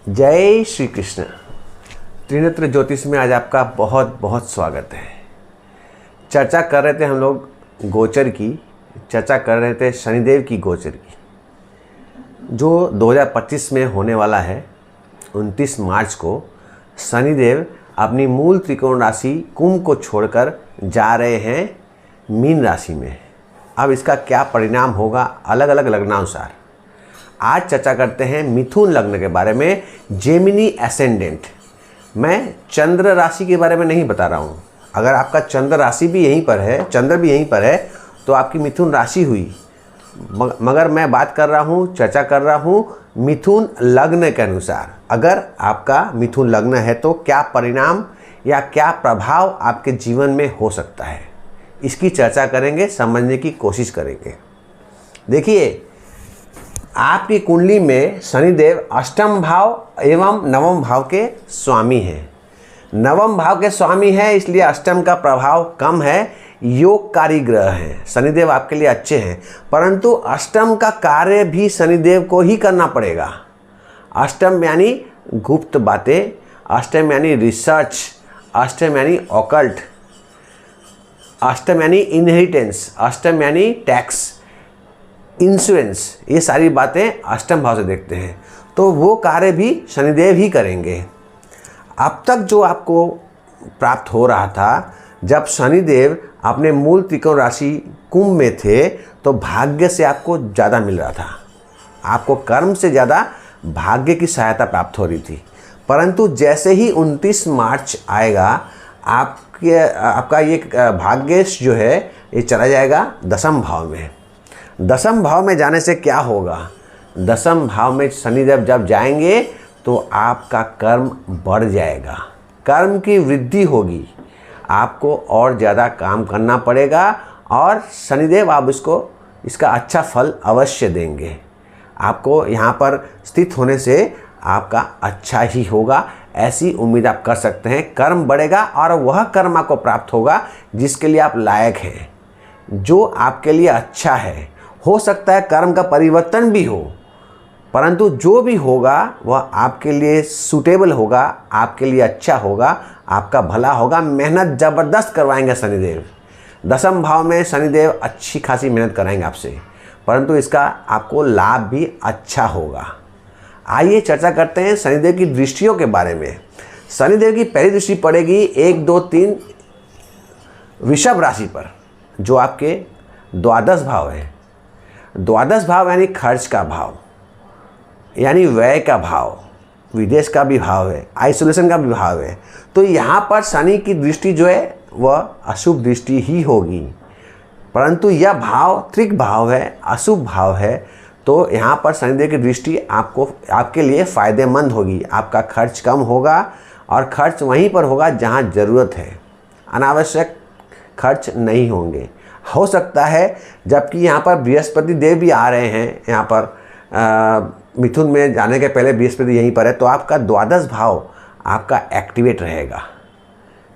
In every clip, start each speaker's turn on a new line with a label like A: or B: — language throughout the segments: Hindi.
A: जय श्री कृष्ण। त्रिनेत्र ज्योतिष में आज आपका बहुत बहुत स्वागत है। चर्चा कर रहे थे हम लोग गोचर की, चर्चा कर रहे थे शनिदेव की गोचर की, जो 2025 में होने वाला है। 29 मार्च को शनिदेव अपनी मूल त्रिकोण राशि कुंभ को छोड़कर जा रहे हैं मीन राशि में। अब इसका क्या परिणाम होगा अलग अलग लग्नानुसार। आज चर्चा करते हैं मिथुन लग्न के बारे में, जेमिनी एसेंडेंट। मैं चंद्र राशि के बारे में नहीं बता रहा हूँ। अगर आपका चंद्र राशि भी यहीं पर है, चंद्र भी यहीं पर है, तो आपकी मिथुन राशि हुई। मगर मैं बात कर रहा हूँ, चर्चा कर रहा हूँ मिथुन लग्न के अनुसार। अगर आपका मिथुन लग्न है तो क्या परिणाम या क्या प्रभाव आपके जीवन में हो सकता है, इसकी चर्चा करेंगे, समझने की कोशिश करेंगे। देखिए, आपकी कुंडली में शनिदेव अष्टम भाव एवं नवम भाव के स्वामी हैं। नवम भाव के स्वामी है, इसलिए अष्टम का प्रभाव कम है। योगकारी ग्रह हैं, शनिदेव आपके लिए अच्छे हैं, परंतु अष्टम का कार्य भी शनिदेव को ही करना पड़ेगा। अष्टम यानी गुप्त बातें, अष्टम यानी रिसर्च, अष्टम यानी ऑकल्ट, अष्टम यानी इनहेरिटेंस, अष्टम यानी टैक्स, इंश्योरेंस, ये सारी बातें अष्टम भाव से देखते हैं। तो वो कार्य भी शनिदेव ही करेंगे। अब तक जो आपको प्राप्त हो रहा था, जब शनिदेव अपने मूल त्रिकोण राशि कुंभ में थे, तो भाग्य से आपको ज़्यादा मिल रहा था। आपको कर्म से ज़्यादा भाग्य की सहायता प्राप्त हो रही थी। परंतु जैसे ही 29 मार्च आएगा, आपका ये भाग्य जो है ये चला जाएगा दसम भाव में। दसम भाव में जाने से क्या होगा? दसम भाव में शनिदेव जब जाएंगे तो आपका कर्म बढ़ जाएगा, कर्म की वृद्धि होगी, आपको और ज़्यादा काम करना पड़ेगा और शनिदेव आप इसका अच्छा फल अवश्य देंगे। आपको यहाँ पर स्थित होने से आपका अच्छा ही होगा, ऐसी उम्मीद आप कर सकते हैं। कर्म बढ़ेगा और वह कर्म आपको प्राप्त होगा जिसके लिए आप लायक हैं, जो आपके लिए अच्छा है। हो सकता है कर्म का परिवर्तन भी हो, परंतु जो भी होगा वह आपके लिए सूटेबल होगा, आपके लिए अच्छा होगा, आपका भला होगा। मेहनत ज़बरदस्त करवाएंगे शनिदेव। दसम भाव में शनिदेव अच्छी खासी मेहनत कराएंगे आपसे, परंतु इसका आपको लाभ भी अच्छा होगा। आइए चर्चा करते हैं शनिदेव की दृष्टियों के बारे में। शनिदेव की पहली दृष्टि पड़ेगी 1, 2, 3 वृषभ राशि पर, जो आपके द्वादश भाव है। द्वादश भाव यानी खर्च का भाव, यानी व्यय का भाव, विदेश का भी भाव है, आइसोलेशन का भी भाव है। तो यहाँ पर शनि की दृष्टि जो है वह अशुभ दृष्टि ही होगी, परंतु यह भाव त्रिक भाव है, अशुभ भाव है। तो यहाँ पर शनिदेव की दृष्टि आपके लिए फ़ायदेमंद होगी। आपका खर्च कम होगा और खर्च वहीं पर होगा जहाँ ज़रूरत है, अनावश्यक खर्च नहीं होंगे। हो सकता है, जबकि यहाँ पर बृहस्पति देव भी आ रहे हैं, यहाँ पर मिथुन में जाने के पहले बृहस्पति यहीं पर है, तो आपका द्वादश भाव आपका एक्टिवेट रहेगा,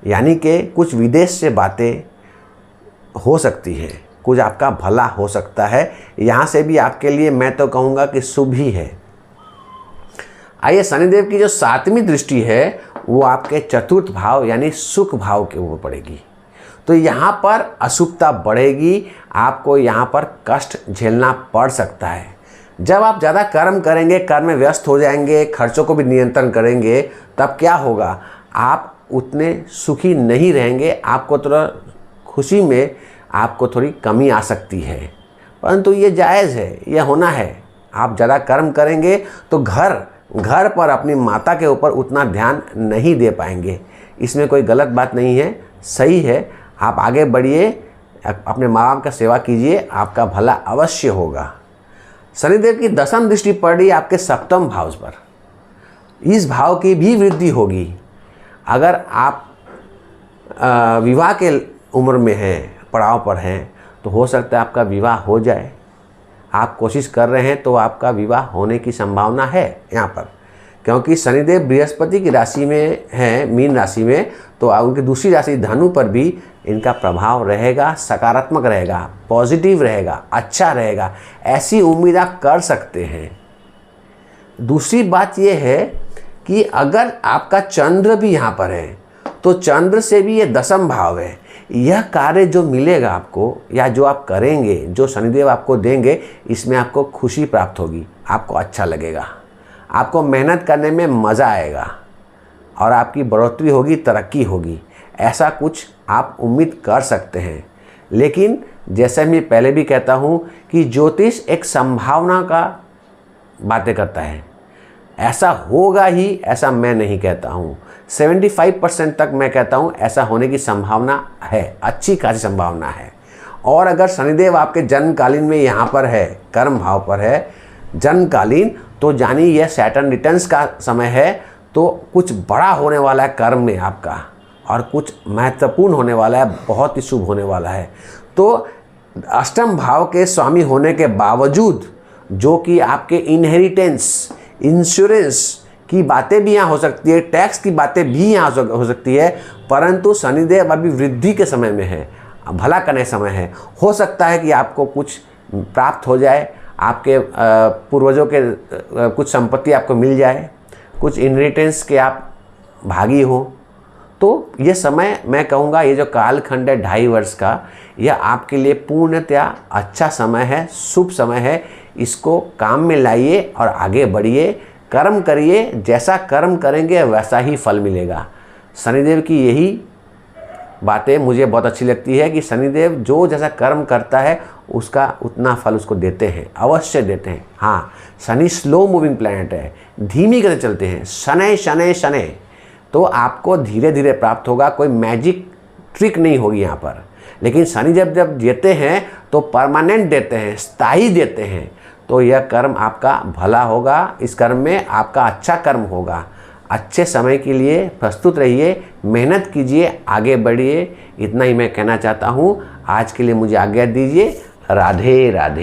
A: यानी कि कुछ विदेश से बातें हो सकती हैं, कुछ आपका भला हो सकता है। यहाँ से भी आपके लिए मैं तो कहूँगा कि शुभ ही है। आइए, शनिदेव की जो 7वीं दृष्टि है वो आपके चतुर्थ भाव यानी सुख भाव के ऊपर पड़ेगी। तो यहाँ पर अशुभता बढ़ेगी, आपको यहाँ पर कष्ट झेलना पड़ सकता है। जब आप ज़्यादा कर्म करेंगे, कर्म में व्यस्त हो जाएंगे, खर्चों को भी नियंत्रण करेंगे, तब क्या होगा? आप उतने सुखी नहीं रहेंगे, आपको थोड़ा खुशी में आपको थोड़ी कमी आ सकती है, परंतु ये जायज़ है, यह होना है। आप ज़्यादा कर्म करेंगे तो घर पर अपनी माता के ऊपर उतना ध्यान नहीं दे पाएंगे। इसमें कोई गलत बात नहीं है, सही है। आप आगे बढ़िए, अपने माँ बाप का सेवा कीजिए, आपका भला अवश्य होगा। शनिदेव की दसम दृष्टि पड़ रही आपके सप्तम भाव पर। इस भाव की भी वृद्धि होगी। अगर आप विवाह के उम्र में हैं, पड़ाव पर हैं, तो हो सकता है आपका विवाह हो जाए। आप कोशिश कर रहे हैं तो आपका विवाह होने की संभावना है यहाँ पर, क्योंकि शनिदेव बृहस्पति की राशि में हैं, मीन राशि में, तो उनकी दूसरी राशि धनु पर भी इनका प्रभाव रहेगा, सकारात्मक रहेगा, पॉजिटिव रहेगा, अच्छा रहेगा, ऐसी उम्मीद आप कर सकते हैं। दूसरी बात यह है कि अगर आपका चंद्र भी यहाँ पर है तो चंद्र से भी ये दशम भाव है। यह कार्य जो मिलेगा आपको या जो आप करेंगे, जो शनिदेव आपको देंगे, इसमें आपको खुशी प्राप्त होगी, आपको अच्छा लगेगा, आपको मेहनत करने में मज़ा आएगा और आपकी बढ़ोतरी होगी, तरक्की होगी। ऐसा कुछ आप उम्मीद कर सकते हैं। लेकिन जैसे मैं पहले भी कहता हूँ कि ज्योतिष एक संभावना का बातें करता है, ऐसा होगा ही ऐसा मैं नहीं कहता हूँ। 75% तक मैं कहता हूँ ऐसा होने की संभावना है, अच्छी खासी संभावना है। और अगर शनिदेव आपके जन्मकालीन में यहाँ पर है, कर्म भाव पर है जन्मकालीन, तो जानिए यह सैटर्न रिटर्न्स का समय है, तो कुछ बड़ा होने वाला है कर्म में आपका और कुछ महत्वपूर्ण होने वाला है, बहुत ही शुभ होने वाला है। तो अष्टम भाव के स्वामी होने के बावजूद जो कि आपके इनहेरिटेंस, इंश्योरेंस की बातें भी यहाँ हो सकती है, टैक्स की बातें भी यहाँ हो सकती है, परंतु शनिदेव अभी वृद्धि के समय में है, भला करने समय है। हो सकता है कि आपको कुछ प्राप्त हो जाए, आपके पूर्वजों के कुछ संपत्ति आपको मिल जाए, कुछ इनहेरिटेंस के आप भागी हो। तो ये समय मैं कहूँगा, ये जो कालखंड है 2.5 वर्ष का, यह आपके लिए पूर्णतया अच्छा समय है, शुभ समय है। इसको काम में लाइए और आगे बढ़िए, कर्म करिए, जैसा कर्म करेंगे वैसा ही फल मिलेगा। शनिदेव की यही बातें मुझे बहुत अच्छी लगती है कि शनिदेव जो जैसा कर्म करता है उसका उतना फल उसको देते हैं, अवश्य देते हैं। हाँ, शनि स्लो मूविंग प्लैनेट है, धीमी गति चलते हैं, शनै शनै शनै, तो आपको धीरे धीरे प्राप्त होगा, कोई मैजिक ट्रिक नहीं होगी यहाँ पर। लेकिन शनि जब देते हैं तो परमानेंट देते हैं, स्थायी देते हैं, तो यह कर्म आपका भला होगा, इस कर्म में आपका अच्छा कर्म होगा। अच्छे समय के लिए प्रस्तुत रहिए, मेहनत कीजिए, आगे बढ़िए। इतना ही मैं कहना चाहता हूँ। आज के लिए मुझे आज्ञा दीजिए। राधे राधे।